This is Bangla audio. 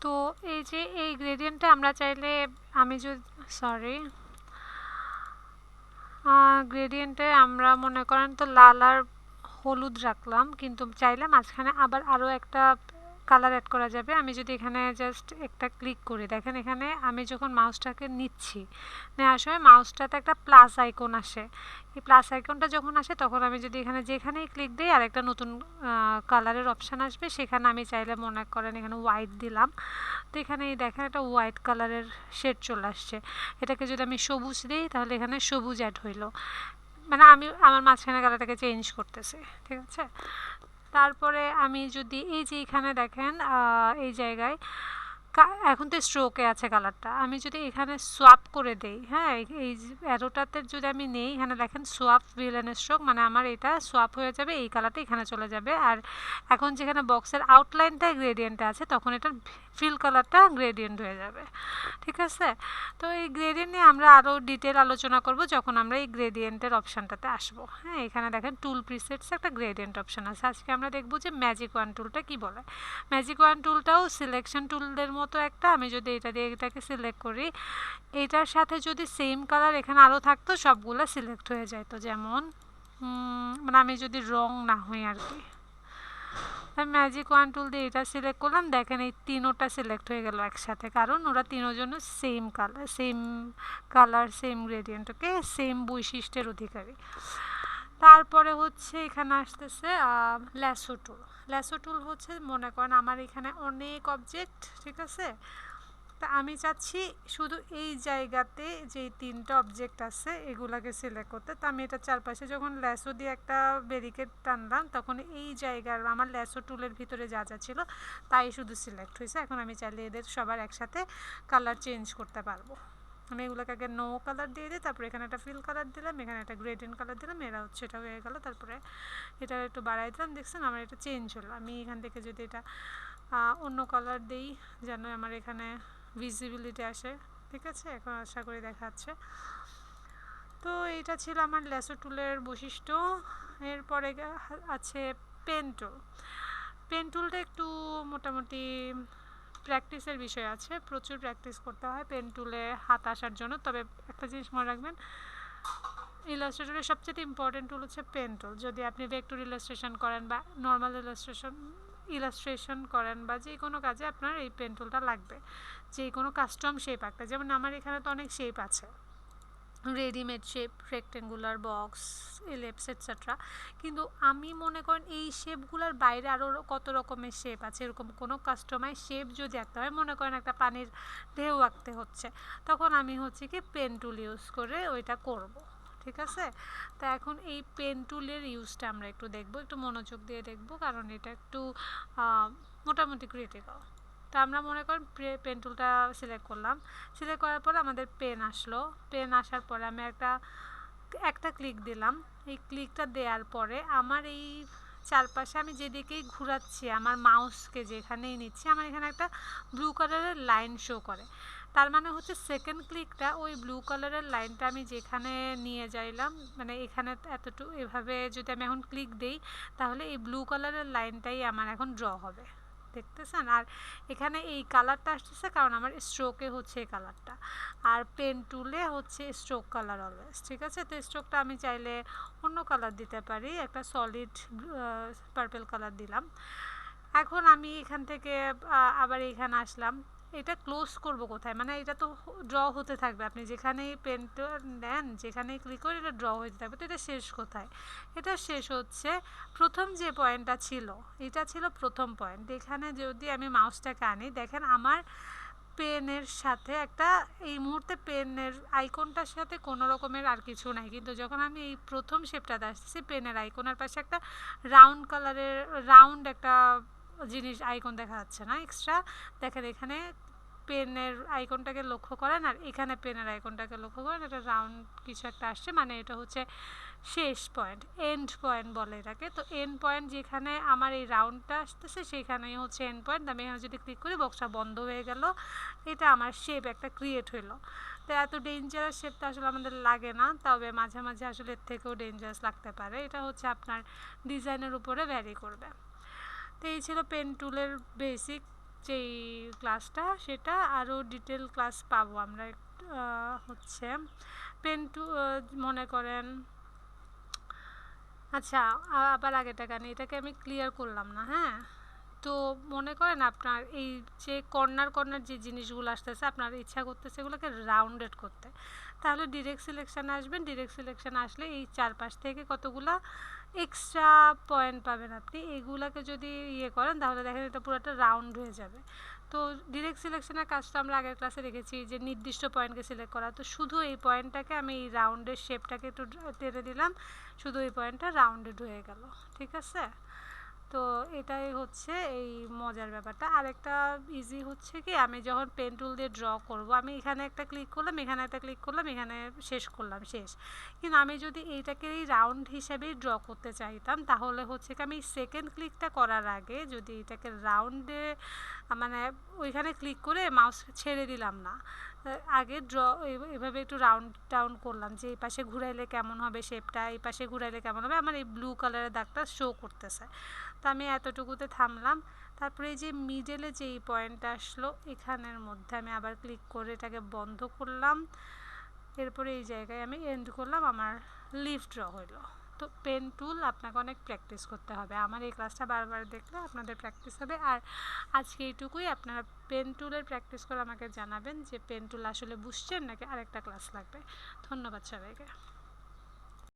তো এই যে এই গ্রেডিয়েন্টটা আমরা চাইলে আমি যদি সরি গ্রেডিয়েন্টে আমরা মনে করেন তো লাল আর হলুদ রাখলাম, কিন্তু চাইলে মাঝখানে আবার আরও একটা কালার অ্যাড করা যাবে। আমি যদি এখানে জাস্ট একটা ক্লিক করি, দেখেন এখানে আমি যখন মাউসটাকে নিচ্ছি, নেওয়ার সময় মাউসটাতে একটা প্লাস আইকন আসে। এই প্লাস আইকনটা যখন আসে তখন আমি যদি এখানে যেখানেই ক্লিক দিই আর একটা নতুন কালারের অপশান আসবে, সেখানে আমি চাইলে মনে করেন এখানে হোয়াইট দিলাম, তো এখানে দেখেন একটা হোয়াইট কালারের শেড চলে আসছে। এটাকে যদি আমি সবুজ দিই তাহলে এখানে সবুজ অ্যাড হইলো, মানে আমি আমার মাঝখানে কালারটাকে চেঞ্জ করতেছি, ঠিক আছে। তারপরে আমি যদি এই যে এখানে দেখেন এই জায়গায় এখন তো স্ট্রোকে আছে কালারটা, আমি যদি এখানে সোয়াপ করে দেই, হ্যাঁ এই অ্যারোটাতে যদি আমি নেই, এখানে দেখেন সোয়াপ হুইল অ্যান্ড স্ট্রোক, মানে আমার এটা সোয়াপ হয়ে যাবে, এই কালারটা এখানে চলে যাবে। আর এখন যেখানে বক্সের আউটলাইনটা গ্রেডিয়েন্টে আছে তখন এটার ফিল কালারটা গ্রেডিয়েন্ট হয়ে যাবে, ঠিক আছে। তো এই গ্রেডিয়েন্ট নিয়ে আমরা আরও ডিটেল আলোচনা করব যখন আমরা এই গ্রেডিয়েন্টের অপশানটাতে আসবো। হ্যাঁ, এখানে দেখেন টুল প্রিসেটস একটা গ্রেডিয়েন্ট অপশান আছে। আজকে আমরা দেখব যে ম্যাজিক ওয়ান টুলটা কি বলে। ম্যাজিক ওয়ান টুলটাও সিলেকশন টুলদের মতো একটা, আমি যদি এটা দিয়ে এটাকে সিলেক্ট করি, এইটার সাথে যদি সেম কালার এখানে আরও থাকতো সবগুলো সিলেক্ট হয়ে যায়। তো যেমন মানে আমি যদি রং না হই আর কি, আমি ম্যাজিক ওয়ান টুল দিয়ে এটা সিলেক্ট করলাম, দেখেন এই তিনোটা সিলেক্ট হয়ে গেল একসাথে, কারণ ওরা তিনোজন সেম কালার সেম গ্রেডিয়েন্ট, ওকে, সেম বৈশিষ্ট্যের অধিকারী। তারপরে হচ্ছে এখানে আসতেছে ল্যাসো টুল। ল্যাসো টুল হচ্ছে মনে করেন আমার এখানে অনেক অবজেক্ট, ঠিক আছে, তা আমি চাচ্ছি শুধু এই জায়গাতে যে তিনটা অবজেক্ট আছে এগুলাকে সিলেক্ট করতে। তো আমি এটা চারপাশে যখন ল্যাসো দিয়ে একটা ব্যারিকেড টানলাম তখন এই জায়গার আমার ল্যাসো টুলের ভিতরে যা যা ছিল তাই শুধু সিলেক্ট হয়েছে। এখন আমি চাইলে এদের সবার একসাথে কালার চেঞ্জ করতে পারবো। আমি এগুলোকে আগে নো কালার দিয়ে দিই, তারপরে এখানে একটা ফিল কালার দিলাম, এখানে একটা গ্রেডিয়েন্ট কালার দিলাম, এরা হচ্ছে এটা হয়ে গেল। তারপরে এটা একটু বাড়াই দিলাম, দেখছেন আমার এটা চেঞ্জ হলো। আমি এখান থেকে যদি এটা অন্য কালার দিই যেন আমার এখানে ভিজিবিলিটি আসে, ঠিক আছে, এখন আশা করি দেখা যাচ্ছে। তো এইটা ছিল আমার ল্যাসো টুলের বৈশিষ্ট্য। এরপরে আছে পেন টুল। পেন টুলটা একটু মোটামুটি প্র্যাকটিসের বিষয় আছে, প্রচুর প্র্যাকটিস করতে হয় পেন টুলে হাত আসার জন্য। তবে একটা জিনিস মনে রাখবেন, ইলাস্ট্রেটরের সবচেয়ে ইম্পর্টেন্ট টুল হচ্ছে পেন টুল। যদি আপনি ভেক্টর ইলাস্ট্রেশন করেন বা নর্মাল ইলাস্ট্রেশন করেন বা যে কোনো কাজে আপনার এই পেন টুলটা লাগবে, যে কোনো কাস্টম শেপ আঁকতে। যেমন আমার এখানে তো অনেক শেপ আছে, readymade shape, rectangular, box, ellipse etcetera, কিন্তু আমি মনে করেন এই শেপগুলোর বাইরে আরও কত রকমের শেপ আছে, এরকম কোনো কাস্টমাইজ শেপ যদি আঁকতে হয়, মনে করেন একটা পানির ঢেউ আঁকতে হচ্ছে, তখন আমি হচ্ছে কি পেন টুল ইউজ করে ওইটা করব, ঠিক আছে। তা এখন এই পেন টুলের ইউজটা আমরা একটু দেখব, একটু মনোযোগ দিয়ে দেখব, কারণ এটা একটু মোটামুটি ক্রিটিক্যাল। তো আমরা মনে করেন পেন টুলটা সিলেক্ট করলাম, সিলেক্ট করার পরে আমাদের পেন আসলো, পেন আসার পরে আমি একটা ক্লিক দিলাম। এই ক্লিকটা দেওয়ার পরে আমার এই চারপাশে আমি যেদিকেই ঘোরাচ্ছি, আমার মাউসকে যেখানেই নিচ্ছি, আমার এখানে একটা ব্লু কালারের লাইন শো করে। তার মানে হচ্ছে সেকেন্ড ক্লিকটা ওই ব্লু কালারের লাইনটা আমি যেখানে নিয়ে যাইলাম, মানে এখানে এতটুকু এভাবে যদি আমি এখন ক্লিক দিই তাহলে এই ব্লু কালারের লাইনটাই আমার এখন ড্র হবে, দেখতেছেন। আর এখানে এই কালারটা আসতেছে কারণ আমার স্ট্রোকে হচ্ছে এই কালারটা, আর পেন টুলে হচ্ছে স্ট্রোক কালার অলওয়েজ, ঠিক আছে। তো স্ট্রোকটা আমি চাইলে অন্য কালার দিতে পারি, একটা সলিড পার্পল কালার দিলাম। এখন আমি এখান থেকে আবার এখানে আসলাম, এটা ক্লোজ করব কোথায়, মানে এটা তো ড্র হতে থাকবে, আপনি যেখানেই পেনটা নেন যেখানেই ক্লিক করে এটা ড্র হতে থাকবে। তো এটা শেষ কোথায়, এটা শেষ হচ্ছে প্রথম যে পয়েন্টটা ছিল, এটা ছিল প্রথম পয়েন্ট। এখানে যদি আমি মাউসটাকে আনি, দেখেন আমার পেনের সাথে একটা এই মুহূর্তে পেনের আইকনটার সাথে কোনো রকমের আর কিছু নাই, কিন্তু যখন আমি এই প্রথম শেপটাতে আসছি পেনের আইকনের পাশে একটা রাউন্ড একটা জিনিস আইকন দেখা যাচ্ছে না এক্সট্রা, দেখেন এখানে পেনের আইকনটাকে লক্ষ্য করেন আর এখানে পেনের আইকনটাকে লক্ষ্য করেন, এটা রাউন্ড কিছু একটা আসছে, মানে এটা হচ্ছে শেষ পয়েন্ট, এন্ড পয়েন্ট বলে এটাকে। তো এন্ড পয়েন্ট যেখানে আমার এই রাউন্ডটা আসতেছে সেখানেই হচ্ছে এন্ড পয়েন্ট। আমি এখানে যদি ক্লিক করি বক্সটা বন্ধ হয়ে গেল, এটা আমার শেপ একটা ক্রিয়েট হইলো। তো এত ডেঞ্জারাস শেপটা আসলে আমাদের লাগে না, তবে মাঝে মাঝে আসলে এর থেকেও ডেঞ্জারাস লাগতে পারে, এটা হচ্ছে আপনার ডিজাইনের উপরে ভ্যারি করবে। তো এই ছিল পেন টুলের বেসিক যেই ক্লাসটা সেটা আরও ডিটেল ক্লাস পাবো আমরা হচ্ছে পেন টু মনে করেন আচ্ছা আবার আগেটা কেন এটাকে আমি ক্লিয়ার করলাম না, হ্যাঁ। তো মনে করেন আপনার এই যে কর্নার কর্নার যে জিনিসগুলো আসতেছে আপনার ইচ্ছা করতেছে এগুলোকে রাউন্ডেড করতে, তাহলে ডিরেক্ট সিলেকশানে আসবেন। ডিরেক্ট সিলেকশানে আসলে এই চারপাশ থেকে কতগুলা এক্সট্রা পয়েন্ট পাবেন আপনি, এগুলাকে যদি ইয়ে করেন তাহলে দেখেন এটা পুরোটা রাউন্ড হয়ে যাবে। তো ডিরেক্ট সিলেকশনের কাজটা আমরা আগের ক্লাসে রেখেছি যে নির্দিষ্ট পয়েন্টকে সিলেক্ট করা, তো শুধু এই পয়েন্টটাকে আমি এই রাউন্ডের শেপটাকে একটু টেনে দিলাম, শুধু এই পয়েন্টটা রাউন্ডেড হয়ে গেল, ঠিক আছে। তো এটাই হচ্ছে এই মজার ব্যাপারটা। আরেকটা ইজি হচ্ছে কি আমি যখন পেন টুল দিয়ে ড্র করব আমি এখানে একটা ক্লিক করলাম, এখানে একটা ক্লিক করলাম, এখানে শেষ করলাম, শেষ। কিন্তু আমি যদি এইটাকে এই রাউন্ড হিসেবেই ড্র করতে চাইতাম তাহলে হচ্ছে কি আমি সেকেন্ড ক্লিকটা করার আগে যদি এটাকে রাউন্ডে মানে ওইখানে ক্লিক করে মাউস ছেড়ে দিলাম না, আগে ড্র এভাবে একটু রাউন্ড টাউন করলাম যে এই পাশে ঘুরাইলে কেমন হবে শেপটা, এই পাশে ঘুরাইলে কেমন হবে, আমার এই ব্লু কালারের দাগটা শো করতেছে। তো আমি এতটুকুতে থামলাম। তারপরে এই যে মিডলে যে এই পয়েন্টটা আসলো এখানের মধ্যে আমি আবার ক্লিক করে এটাকে বন্ধ করলাম, এরপরে এই জায়গায় আমি এন্ড করলাম, আমার লিভ ড্র হলো। তো পেন টুল আপনাকে অনেক প্র্যাকটিস করতে হবে, আমার এই ক্লাসটা বারবার দেখলে আপনাদের প্র্যাকটিস হবে। আর আজকে এইটুকুই, আপনারা পেন টুলের প্র্যাকটিস করে আমাকে জানাবেন যে পেন টুল আসলে বুঝছেন নাকি আরেকটা ক্লাস লাগবে। ধন্যবাদ সবাইকে।